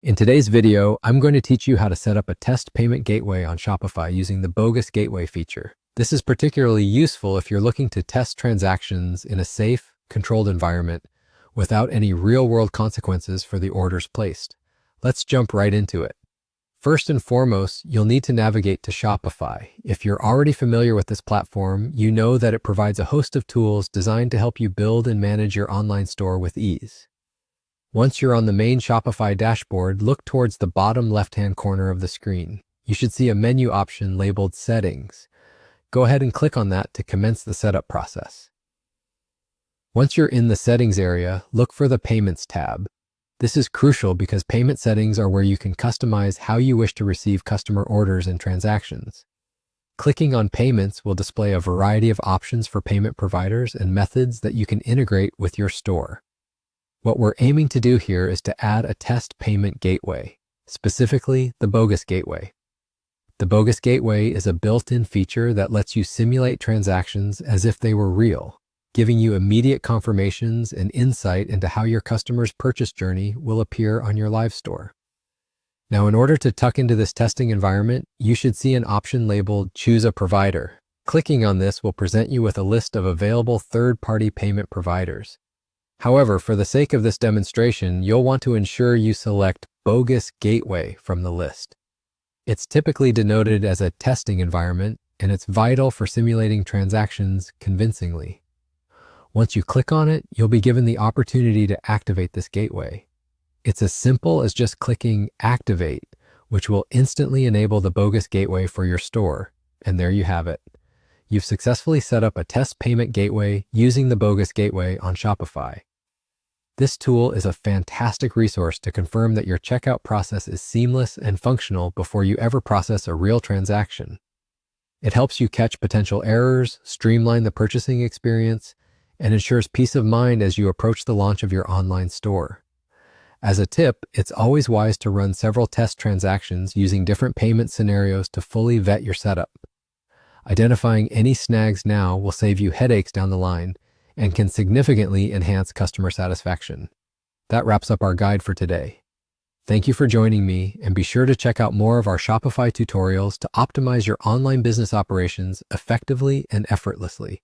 In today's video, I'm going to teach you how to set up a test payment gateway on Shopify using the bogus gateway feature. This is particularly useful if you're looking to test transactions in a safe, controlled environment without any real-world consequences for the orders placed. Let's jump right into it. First and foremost, you'll need to navigate to Shopify. If you're already familiar with this platform, you know that it provides a host of tools designed to help you build and manage your online store with ease. Once you're on the main Shopify dashboard, look towards the bottom left-hand corner of the screen. You should see a menu option labeled Settings. Go ahead and click on that to commence the setup process. Once you're in the Settings area, look for the Payments tab. This is crucial because payment settings are where you can customize how you wish to receive customer orders and transactions. Clicking on Payments will display a variety of options for payment providers and methods that you can integrate with your store. What we're aiming to do here is to add a test payment gateway, specifically the bogus gateway. The bogus gateway is a built-in feature that lets you simulate transactions as if they were real, giving you immediate confirmations and insight into how your customer's purchase journey will appear on your live store. Now, in order to tuck into this testing environment, you should see an option labeled Choose a Provider. Clicking on this will present you with a list of available third-party payment providers. However, for the sake of this demonstration, you'll want to ensure you select Bogus Gateway from the list. It's typically denoted as a testing environment, and it's vital for simulating transactions convincingly. Once you click on it, you'll be given the opportunity to activate this gateway. It's as simple as just clicking Activate, which will instantly enable the bogus gateway for your store. And there you have it. You've successfully set up a test payment gateway using the bogus gateway on Shopify. This tool is a fantastic resource to confirm that your checkout process is seamless and functional before you ever process a real transaction. It helps you catch potential errors, streamline the purchasing experience, and ensures peace of mind as you approach the launch of your online store. As a tip, it's always wise to run several test transactions using different payment scenarios to fully vet your setup. Identifying any snags now will save you headaches down the line and can significantly enhance customer satisfaction. That wraps up our guide for today. Thank you for joining me, and be sure to check out more of our Shopify tutorials to optimize your online business operations effectively and effortlessly.